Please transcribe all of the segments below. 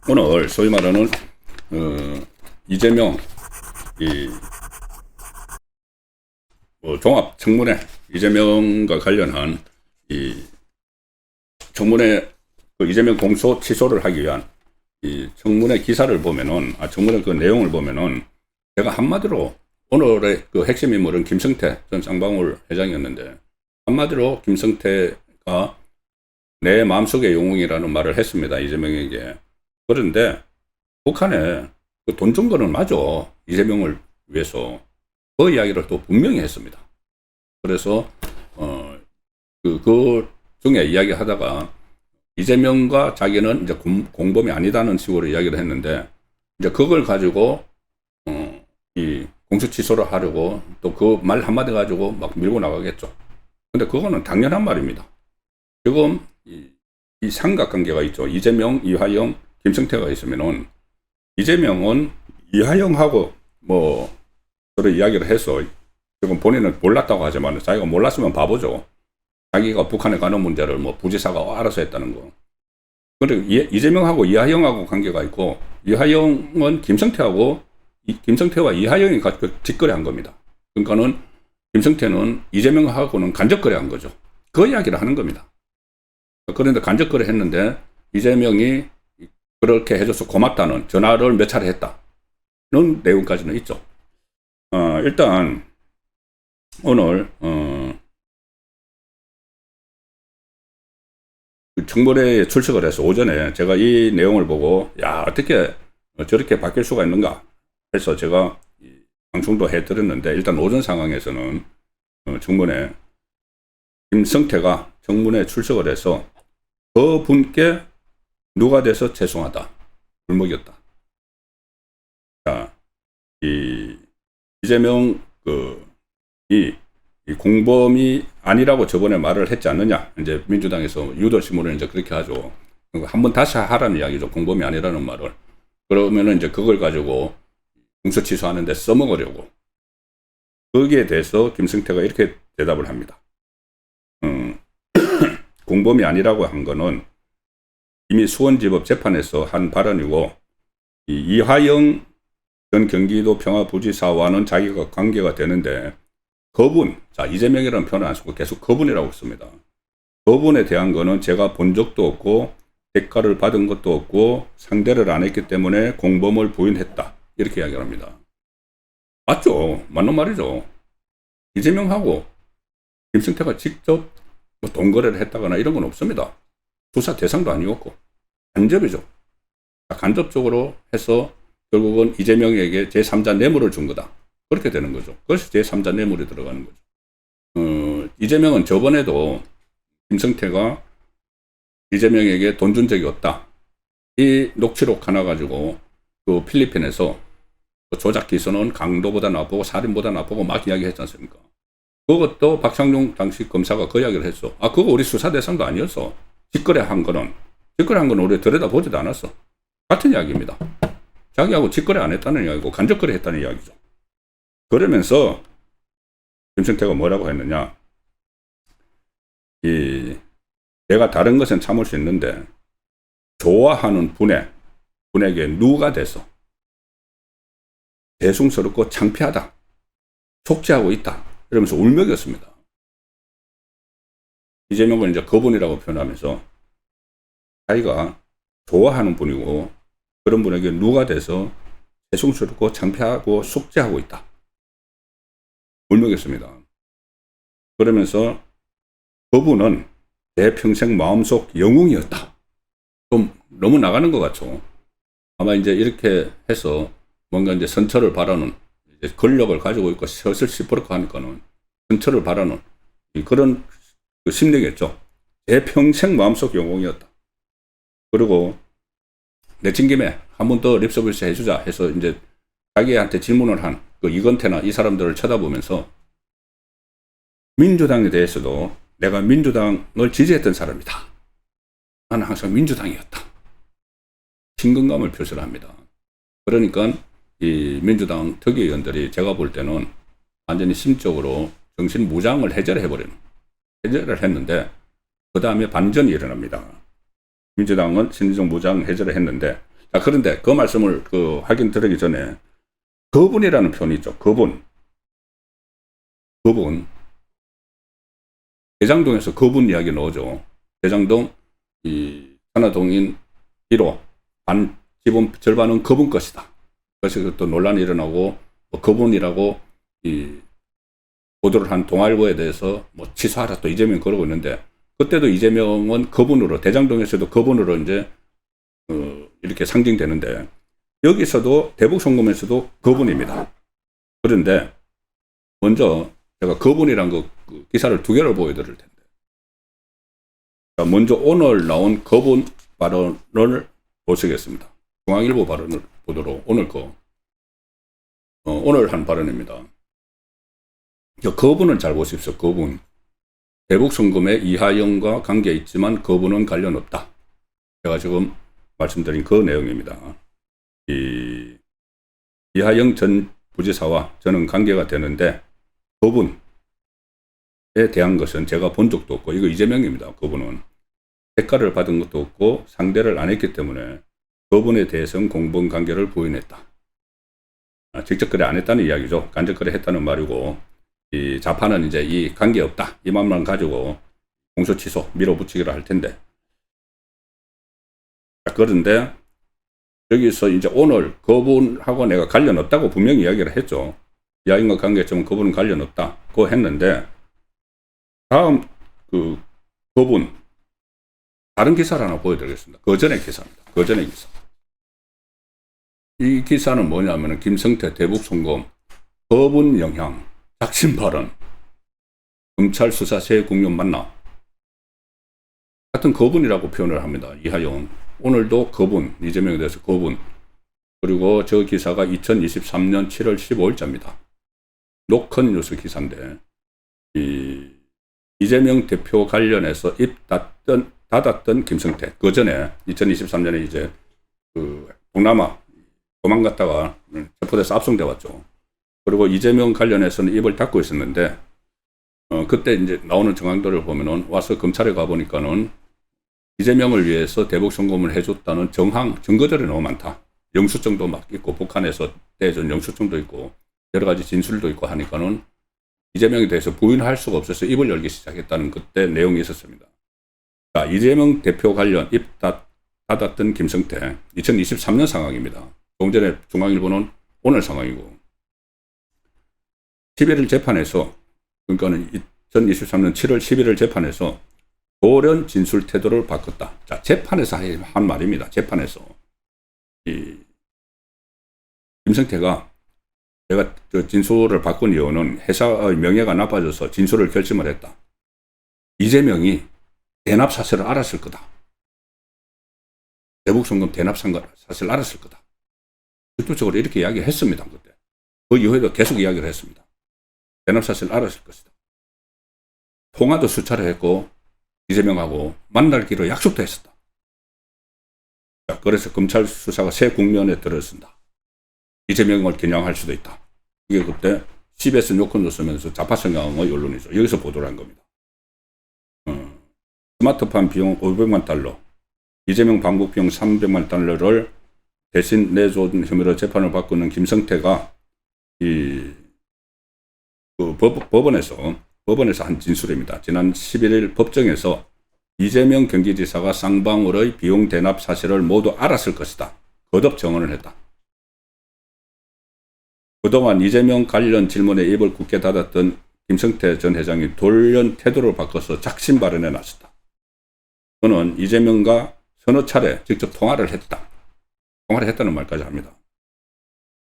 오늘 소위 말하는 이재명 종합 청문회, 이재명과 관련한 이 청문회 이재명 공소 취소를 하기 위한 이 청문회 기사를 보면은, 청문회 그 내용을 보면은, 제가 한마디로 오늘의 그 핵심 인물은 김성태 전 쌍방울 회장이었는데, 한마디로 김성태가 내 마음속의 영웅이라는 말을 했습니다, 이재명에게. 그런데 북한에 그 돈 준 거는 맞아, 이재명을 위해서. 그 이야기를 또 분명히 했습니다. 그래서 그 중에 이야기하다가 이재명과 자기는 이제 공범이 아니다는 식으로 이야기를 했는데, 이제 그걸 가지고 이 공소 취소를 하려고 또 그 말 한마디 가지고 막 밀고 나가겠죠. 근데 그거는 당연한 말입니다. 지금 이 삼각관계가 있죠. 이재명, 이화영, 김성태가 있으면은, 이재명은 이화영하고 뭐 서로 이야기를 해서, 지금 본인은 몰랐다고 하지만 자기가 몰랐으면 바보죠. 자기가 북한에 가는 문제를 뭐 부지사가 알아서 했다는 거. 그리고 이재명하고 이화영하고 관계가 있고, 이화영은 김성태와 이화영이 직거래한 겁니다. 그러니까는 김성태는 이재명하고는 간접거래한 거죠. 그 이야기를 하는 겁니다. 그런데 간접거래 했는데 이재명이 그렇게 해줘서 고맙다는 전화를 몇 차례 했다는 내용까지는 있죠. 일단 오늘 청문회에 출석을 해서 오전에 제가 이 내용을 보고, 야, 어떻게 저렇게 바뀔 수가 있는가 해서 제가 방송도 해드렸는데, 일단 오전 상황에서는 청문회 김성태가 청문회에 출석을 해서 그분께 누가 돼서 죄송하다, 불목이었다. 자, 이재명 이 공범이 아니라고 저번에 말을 했지 않느냐. 이제 민주당에서 유도신문을 이제 그렇게 하죠. 한번 다시 하라는 이야기죠. 공범이 아니라는 말을. 그러면은 이제 그걸 가지고 공소 취소하는데 써먹으려고. 거기에 대해서 김성태가 이렇게 대답을 합니다. 공범이 아니라고 한 거는 이미 수원지법 재판에서 한 발언이고, 이화영 전 경기도 평화부지사와는 자기가 관계가 되는데, 그분, 자, 이재명이라는 표현을 안 쓰고 계속 그분이라고 씁니다. 그분에 대한 거는 제가 본 적도 없고 대가를 받은 것도 없고 상대를 안 했기 때문에 공범을 부인했다, 이렇게 이야기를 합니다. 맞죠? 맞는 말이죠. 이재명하고 김성태가 직접 뭐 돈거래를 했다거나 이런 건 없습니다. 수사 대상도 아니었고 간접이죠. 간접적으로 해서 결국은 이재명에게 제3자 뇌물을 준 거다, 그렇게 되는 거죠. 그래서 제3자 뇌물이 들어가는 거죠. 이재명은 저번에도 김성태가 이재명에게 돈 준 적이 없다, 이 녹취록 하나 가지고 그 필리핀에서 조작 기소는 강도보다 나쁘고 살인보다 나쁘고 막 이야기했지 않습니까? 그것도 박상용 당시 검사가 그 이야기를 했어. 그거 우리 수사 대상도 아니었어. 직거래한 거는 우리 들여다보지도 않았어. 같은 이야기입니다. 자기하고 직거래 안 했다는 이야기고 간접거래 했다는 이야기죠. 그러면서 김성태가 뭐라고 했느냐. 내가 다른 것은 참을 수 있는데 좋아하는 분에게 누가 돼서 죄송스럽고 창피하다, 속죄하고 있다, 이러면서 울먹였습니다. 이재명은 이제 그분이라고 표현하면서 자기가 좋아하는 분이고 그런 분에게 누가 돼서 죄송스럽고 창피하고 속죄하고 있다, 울먹였습니다. 그러면서 그분은 내 평생 마음속 영웅이었다. 좀 너무 나가는 것 같죠. 아마 이제 이렇게 해서 뭔가 이제 선처를 바라는, 이제 권력을 가지고 있고 슬슬 시퍼렇고 하니까는 선처를 바라는 그런 심리겠죠. 내 평생 마음속 영웅이었다. 그리고 내친 김에 한 번 더 립서비스 해주자 해서 이제 자기한테 질문을 한 그 이건태나 이 사람들을 쳐다보면서 민주당에 대해서도 내가 민주당을 지지했던 사람이다, 나는 항상 민주당이었다, 친근감을 표시를 합니다. 그러니까 이 민주당 특위의원들이 제가 볼 때는 완전히 심적으로 정신 무장을 해제를 했는데 그 다음에 반전이 일어납니다. 민주당은 심리적 무장 해제를 했는데, 자, 그런데 그 말씀을 확인 드리기 전에 거분이라는 표현이 있죠. 거분. 대장동에서 거분 이야기 나오죠. 대장동 하나동인 1호 지분 절반은 거분 것이다. 그래서 또 논란이 일어나고 거분이라고 보도를 한 동아일보에 대해서 취소하라 또 이재명이 그러고 있는데, 그때도 이재명은 거분으로, 대장동에서도 거분으로 이제 이렇게 상징되는데, 여기서도 대북송금에서도 거분입니다. 그런데 먼저 제가 거분이란 그 기사를 두 개를 보여드릴 텐데, 먼저 오늘 나온 거분 발언을 보시겠습니다. 중앙일보 발언을 보도록 오늘 한 발언입니다. 거분을 잘 보십시오. 거분. 대북송금에 이하영과 관계 있지만 거분은 관련 없다. 제가 지금 말씀드린 그 내용입니다. 이하영 전 부지사와 저는 관계가 되는데 거분에 대한 것은 제가 본 적도 없고, 이거 이재명입니다. 거분은 대가를 받은 것도 없고 상대를 안 했기 때문에 거분에 대해서는 공범 관계를 부인했다. 직접 거래 안 했다는 이야기죠. 간접 거래 했다는 말이고, 이 좌파는 이제 이 관계 없다 이 말만 가지고 공소 취소 밀어붙이기를 할 텐데, 그런데 여기서 이제 오늘 그분하고 내가 관련 없다고 분명히 이야기를 했죠. 이하영과 관계점은 그분은 관련 없다고 했는데, 다음 그분 다른 기사를 하나 보여드리겠습니다. 그 전의 기사입니다. 그 전의 기사. 이 기사는 뭐냐면은 김성태 대북송금 거분 영향 작심 발언 검찰 수사 새 국면 만나 같은 거분이라고 표현을 합니다. 이하영 오늘도 거분, 이재명에 대해서 거분. 그리고 저 기사가 2023년 7월 15일자입니다. 노컷 뉴스 기사인데, 이재명 대표 관련해서 입 닫았던 김성태. 그 전에 2023년에 이제 동남아 도망갔다가 체포돼서 압송돼 왔죠. 그리고 이재명 관련해서는 입을 닫고 있었는데, 그때 이제 나오는 정황들을 보면은 와서 검찰에 가보니까는 이재명을 위해서 대북송금을 해줬다는 증거들이 너무 많다. 영수증도 막 있고, 북한에서 떼준 영수증도 있고, 여러 가지 진술도 있고 하니까는 이재명에 대해서 부인할 수가 없어서 입을 열기 시작했다는 그때 내용이 있었습니다. 자, 이재명 대표 관련 입 닫았던 김성태, 2023년 상황입니다. 조금 전에 중앙일보는 오늘 상황이고, 11일 재판에서, 그러니까는 2023년 7월 11일 재판에서 돌연 진술 태도를 바꿨다. 자, 재판에서 한 말입니다. 재판에서. 김성태가 내가 진술을 바꾼 이유는 회사의 명예가 나빠져서 진술을 결심을 했다. 이재명이 대납 사실을 알았을 거다. 대북송금 대납 사실을 알았을 거다. 직접적으로 이렇게 이야기했습니다. 그때. 그 이후에도 계속 이야기를 했습니다. 대납 사실을 알았을 것이다. 통화도 수차례 했고 이재명하고 만날기로 약속도 했었다. 자, 그래서 검찰 수사가 새 국면에 들어선다. 이재명을 겨냥할 수도 있다. 이게 그때 CBS 요컨을 쓰면서 좌파 성향의 언론이죠. 여기서 보도를 한 겁니다. 스마트폰 비용 500만 달러, 이재명 방북 비용 300만 달러를 대신 내준 혐의로 재판을 받고 있는 김성태가 법원에서 한 진술입니다. 지난 11일 법정에서 이재명 경기지사가 쌍방울의 비용 대납 사실을 모두 알았을 것이다. 거듭 정언을 했다. 그동안 이재명 관련 질문에 입을 굳게 닫았던 김성태 전 회장이 돌연 태도를 바꿔서 작심 발언에 나섰다. 그는 이재명과 서너 차례 직접 통화를 했다는 말까지 합니다.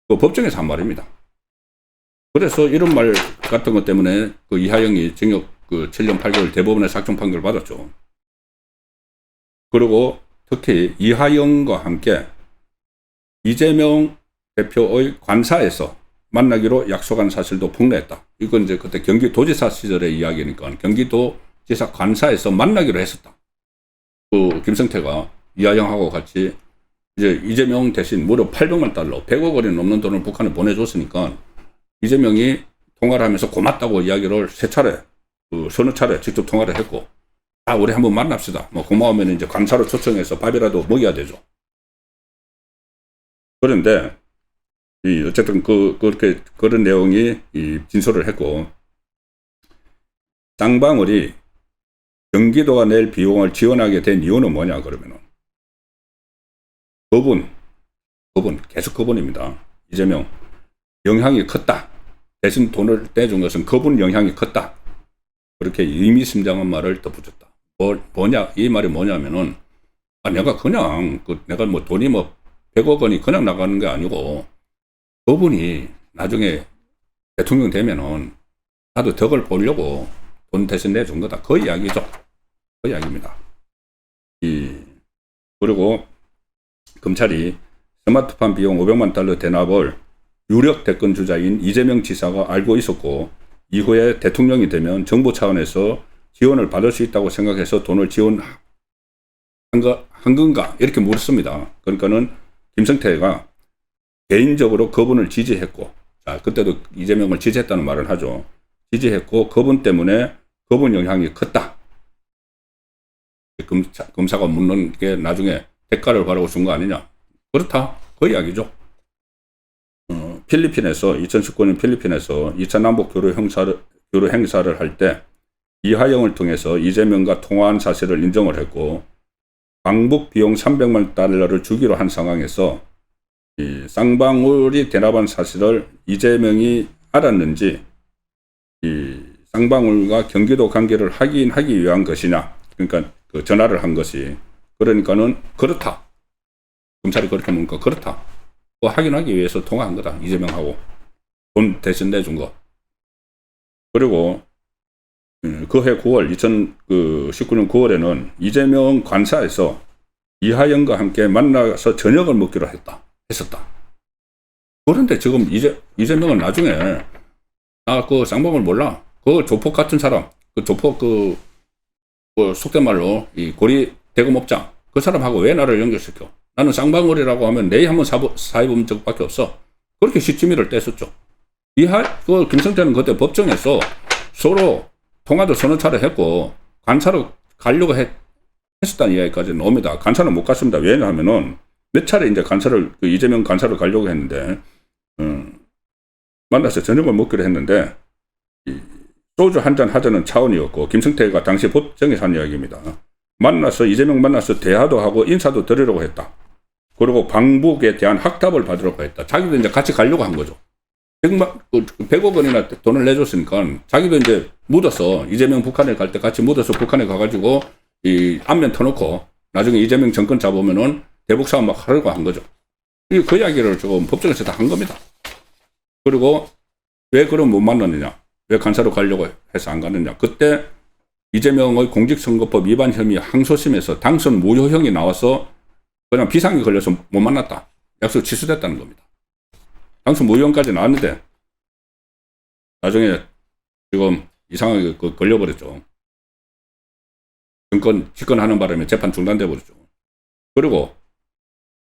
그 법정에서 한 말입니다. 그래서 이런 말 같은 것 때문에 그 이하영이 징역 7년 8개월 대법원의 확정 판결을 받았죠. 그리고 특히 이하영과 함께 이재명 대표의 관사에서 만나기로 약속한 사실도 폭로했다. 이건 이제 그때 경기도지사 시절의 이야기니까 경기도지사 관사에서 만나기로 했었다. 그 김성태가 이하영하고 같이 이제 이재명 대신 무려 800만 달러, 100억 원이 넘는 돈을 북한에 보내줬으니까 이재명이 통화를 하면서 고맙다고 이야기를 세 차례, 서너 차례 직접 통화를 했고, 우리 한번 만납시다. 뭐 고마우면 이제 관사로 초청해서 밥이라도 먹여야 되죠. 그런데 어쨌든 그렇게 그런 내용이 진술을 했고, 쌍방울이 경기도가 낼 비용을 지원하게 된 이유는 뭐냐 그러면은 그분 계속 그분입니다. 이재명 영향이 컸다. 대신 돈을 떼준 것은 그분 영향이 컸다. 그렇게 의미심장한 말을 덧붙였다. 뭐냐 이 말이 뭐냐면은 내가 그냥 내가 뭐 돈이 뭐 100억 원이 그냥 나가는 게 아니고 그분이 나중에 대통령 되면은 나도 덕을 보려고 돈 대신 내준 거다. 그 이야기죠. 그 이야기입니다. 그리고 검찰이 스마트폰 비용 500만 달러 대납을 유력 대권 주자인 이재명 지사가 알고 있었고 이후에 대통령이 되면 정부 차원에서 지원을 받을 수 있다고 생각해서 돈을 지원한 건가 이렇게 물었습니다. 그러니까는 김성태가 개인적으로 그분을 지지했고, 그때도 이재명을 지지했다는 말을 하죠. 지지했고 그분 때문에 그분 영향이 컸다. 검사가 묻는 게 나중에 대가를 바라고 준 거 아니냐. 그렇다. 그 이야기죠. 필리핀에서 2019년 필리핀에서 2차 남북 교류 행사를 할 때 이화영을 통해서 이재명과 통화한 사실을 인정을 했고 방북 비용 300만 달러를 주기로 한 상황에서 이 쌍방울이 대납한 사실을 이재명이 알았는지 이 쌍방울과 경기도 관계를 확인하기 위한 것이냐. 그러니까 그 전화를 한 것이. 그러니까는 그렇다. 검찰이 그렇게 묻니까 그렇다. 그거 확인하기 위해서 통화한 거다. 이재명하고. 돈 대신 내준 거. 그리고 그해 9월 2019년 9월에는 이재명 관사에서 이하영과 함께 만나서 저녁을 먹기로 했었다. 그런데 지금 이재명은 나중에 그 쌍방울 몰라. 그 조폭 같은 사람, 그 조폭 속된 말로 이 고리 대금업장 그 사람하고 왜 나를 연결시켜? 나는 쌍방울이라고 하면 내일 한번 사회본 적밖에 없어. 그렇게 시치미를 뗐었죠. 그 김성태는 그때 법정에서 서로 통화도 서너 차례 했고 관사로 가려고 했었다는 이야기까지 나옵니다. 관사는 못 갔습니다. 왜냐하면은 몇 차례 이제 이재명 관사를 가려고 했는데 만나서 저녁을 먹기로 했는데 소주 한잔 하자는 차원이었고 김성태가 당시 법정에서 한 이야기입니다. 이재명 만나서 대화도 하고 인사도 드리려고 했다. 그리고 방북에 대한 확답을 받으려고 했다. 자기도 이제 같이 가려고 한 거죠. 100억 원이나 돈을 내줬으니까 자기도 이제 묻어서 이재명 북한에 갈 때 같이 묻어서 북한에 가가지고 이 안면 터놓고 나중에 이재명 정권 잡으면은 대북 사업 막 하려고 한 거죠. 그 이야기를 조금 법정에서 다 한 겁니다. 그리고 왜 그럼 못 만났느냐? 왜 간사로 가려고 해서 안 갔느냐? 그때 이재명의 공직선거법 위반 혐의 항소심에서 당선 무효형이 나와서 그냥 비상이 걸려서 못 만났다. 약속 취소됐다는 겁니다. 당선 무효형까지 나왔는데 나중에 지금 이상하게 걸려버렸죠. 집권하는 바람에 재판 중단돼 버렸죠. 그리고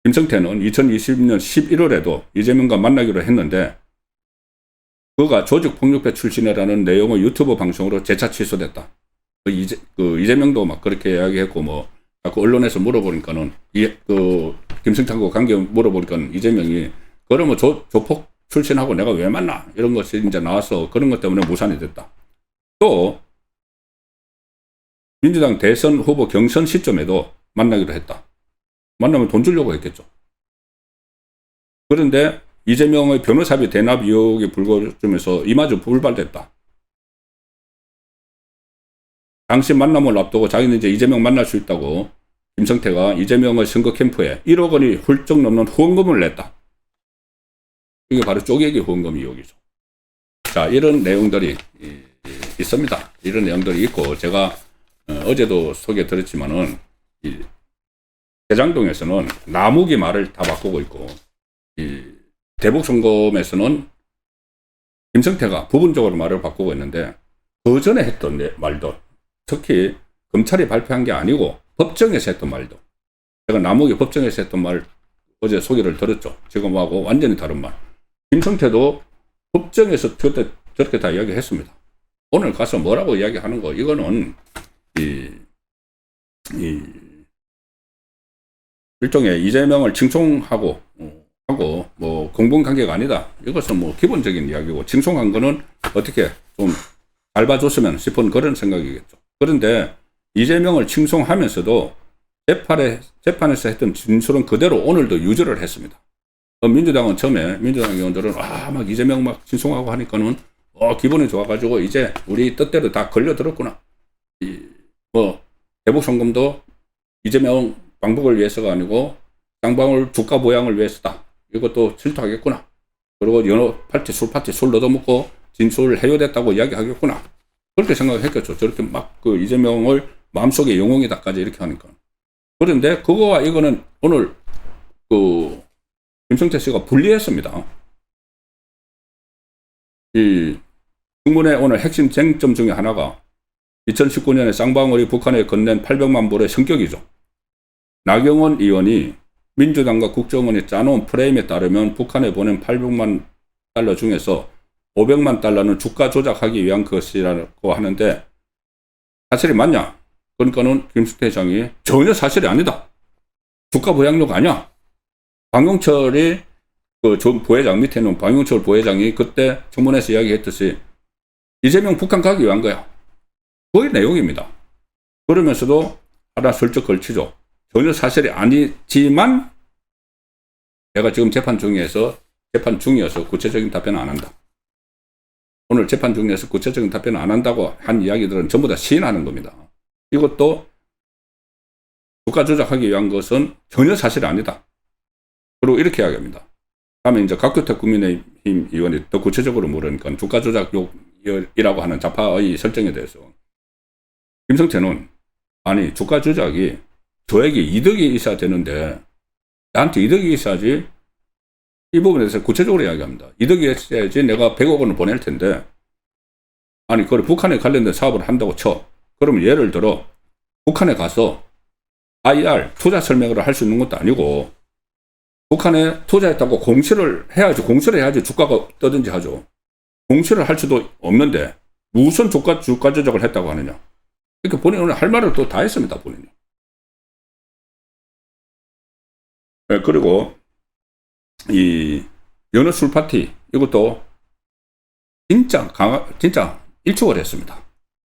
김성태는 2020년 11월에도 이재명과 만나기로 했는데 그가 조직폭력배 출신이라는 내용의 유튜브 방송으로 재차 취소됐다. 이재명도 막 그렇게 이야기했고 뭐 자꾸 언론에서 물어보니까는 김성태하고 관계 물어보니까 이재명이 그러면 조폭 출신하고 내가 왜 만나? 이런 것이 이제 나와서 그런 것 때문에 무산이 됐다. 또 민주당 대선 후보 경선 시점에도 만나기로 했다. 만나면 돈 주려고 했겠죠. 그런데 이재명의 변호사비 대납 의혹이 불거지면서 이마저 불발됐다. 당시 만남을 앞두고 자기는 이제 이재명 만날 수 있다고 김성태가 이재명의 선거 캠프에 1억 원이 훌쩍 넘는 후원금을 냈다. 이게 바로 쪼개기 후원금 의혹이죠. 자, 이런 내용들이 있습니다. 이런 내용들이 있고 제가 어제도 소개 드렸지만은 대장동에서는 남욱이 말을 다 바꾸고 있고 대북송금에서는 김성태가 부분적으로 말을 바꾸고 있는데 그 전에 했던 말도 특히 검찰이 발표한 게 아니고 법정에서 했던 말도 제가 남욱이 법정에서 했던 말 어제 소개를 드렸죠. 지금하고 완전히 다른 말. 김성태도 법정에서 그때 저렇게 다 이야기했습니다. 오늘 가서 뭐라고 이야기하는 거, 이거는 일종의 이재명을 칭송하고 뭐 공범관계가 아니다. 이것은 뭐 기본적인 이야기고, 칭송한 거는 어떻게 좀 잘 봐줬으면 싶은 그런 생각이겠죠. 그런데 이재명을 칭송하면서도 재판에서 했던 진술은 그대로 오늘도 유지를 했습니다. 민주당은 처음에 민주당 의원들은 막 이재명 막 칭송하고 하니까는 기분이 좋아가지고 이제 우리 뜻대로 다 걸려들었구나. 뭐 대북 송금도 이재명 방북을 위해서가 아니고 쌍방울 주가 보양을 위해서다. 이것도 질투하겠구나. 그리고 여러 파티 술 얻어먹고 진술 해요됐다고 이야기하겠구나. 그렇게 생각했겠죠. 저렇게 막 그 이재명을 마음속에 영웅이다까지 이렇게 하니까. 그런데 그거와 이거는 오늘 그 김성태 씨가 분리했습니다. 이 청문회 오늘 핵심 쟁점 중에 하나가 2019년에 쌍방울이 북한에 건넨 800만 불의 성격이죠. 나경원 의원이 민주당과 국정원이 짜놓은 프레임에 따르면 북한에 보낸 800만 달러 중에서 500만 달러는 주가 조작하기 위한 것이라고 하는데 사실이 맞냐? 그러니까는 김성태 회장이 전혀 사실이 아니다. 주가 보양료가 아니야. 방용철이 그 부회장 밑에 있는 방용철 부회장이 그때 청문회에서 이야기했듯이 이재명 북한 가기 위한 거야. 그게 내용입니다. 그러면서도 하나 슬쩍 걸치죠. 전혀 사실이 아니지만 내가 지금 재판 중이어서 구체적인 답변은 안 한다. 오늘 재판 중에서 구체적인 답변을 안 한다고 한 이야기들은 전부 다 시인하는 겁니다. 이것도 주가 조작하기 위한 것은 전혀 사실이 아니다. 그리고 이렇게 이야기합니다. 다음에 이제 각규택 국민의힘 의원이 더 구체적으로 물으니까 주가 조작이라고 하는 좌파의 설정에 대해서 김성태는 아니 주가 조작이 저에게 이득이 있어야 되는데 나한테 이득이 있어야지. 이 부분에 대해서 구체적으로 이야기합니다. 이득이 있어야지 내가 100억 원을 보낼 텐데 아니 그걸 북한에 관련된 사업을 한다고 쳐. 그러면 예를 들어 북한에 가서 IR 투자 설명을 할 수 있는 것도 아니고 북한에 투자했다고 공시를 해야지 주가가 떠든지 하죠. 공시를 할 수도 없는데 무슨 주가 조작을 했다고 하느냐. 그러니까 본인은 오늘 할 말을 또 다 했습니다. 본인이. 네, 그리고 이 연어 술 파티 이것도 진짜 일축을 했습니다.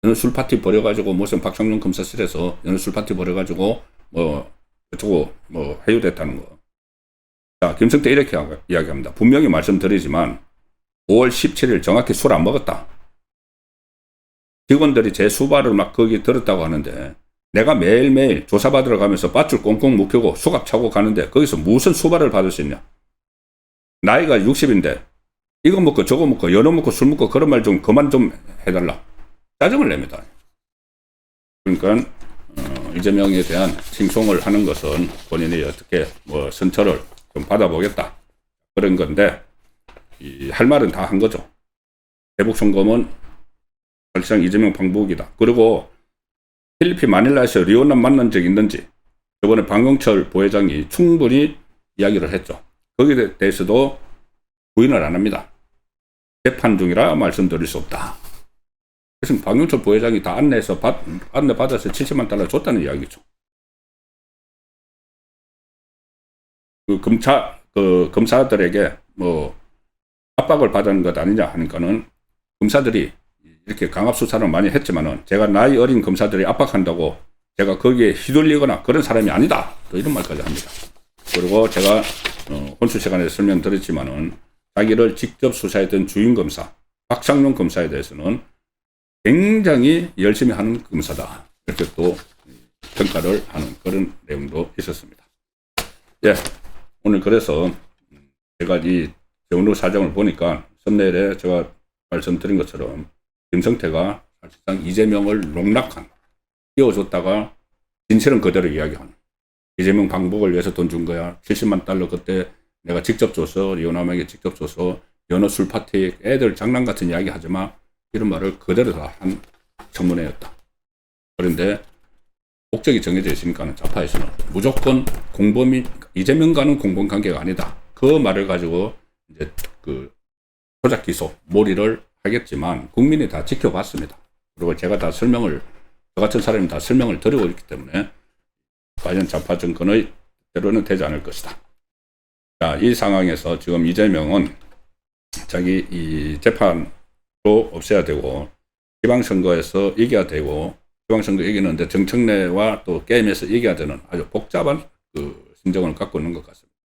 연어 술 파티 벌여가지고 무슨 박상용 검사실에서 연어 술 파티 벌여가지고 어쩌고 해유됐다는 거. 자, 김성태 이렇게 이야기합니다. 분명히 말씀드리지만 5월 17일 정확히 술 안 먹었다. 직원들이 제 수발을 막 거기 들었다고 하는데 내가 매일매일 조사받으러 가면서 밧줄 꽁꽁 묶이고 수갑 차고 가는데 거기서 무슨 수발을 받을 수 있냐. 나이가 60인데 이거 먹고 저거 먹고 연어 먹고 술 먹고 그런 말 좀 그만 좀 해달라. 짜증을 냅니다. 그러니까 이재명에 대한 칭송을 하는 것은 본인이 어떻게 선처를 좀 받아보겠다. 그런 건데 할 말은 다 한 거죠. 대북 송금은 사실상 이재명 방북이다. 그리고 필리핀 마닐라에서 리오남 만난 적 있는지 이번에 방용철 부회장이 충분히 이야기를 했죠. 거기에 대해서도 부인을 안 합니다. 재판 중이라 말씀드릴 수 없다. 그래서 방용철 부회장이 다 안내 받아서 70만 달러 줬다는 이야기죠. 검사들에게 압박을 받은 것 아니냐 하니까는 검사들이 이렇게 강압 수사를 많이 했지만은 제가 나이 어린 검사들이 압박한다고 제가 거기에 휘둘리거나 그런 사람이 아니다. 또 이런 말까지 합니다. 그리고 제가 혼수 시간에 설명드렸지만은 자기를 직접 수사했던 주임 검사 박상용 검사에 대해서는 굉장히 열심히 하는 검사다. 이렇게 또 평가를 하는 그런 내용도 있었습니다. 예, 오늘 그래서 제가 이 정루 사정을 보니까 썸네일에 제가 말씀드린 것처럼 김성태가 사실상 이재명을 농락한, 띄워줬다가 진실은 그대로 이야기하는. 이재명 방북을 위해서 돈 준 거야. 70만 달러 그때 내가 직접 줘서 리오남에게 직접 줘서 연어 술 파티 애들 장난 같은 이야기 하지 마. 이런 말을 그대로 다 한 청문회였다. 그런데 목적이 정해져 있으니까 좌파에서는 무조건 공범이 이재명과는 공범 관계가 아니다. 그 말을 가지고 이제 그 조작 기소 몰이를 하겠지만 국민이 다 지켜봤습니다. 그리고 제가 다 설명을, 저 같은 사람이 다 설명을 드리고 있기 때문에 과연 좌파 정권의 대로는 되지 않을 것이다. 자, 이 상황에서 지금 이재명은 자기 이 재판도 없애야 되고 지방선거에서 이겨야 되고, 지방선거 이기는데 정청래와 또 게임에서 이겨야 되는 아주 복잡한 그 심정을 갖고 있는 것 같습니다.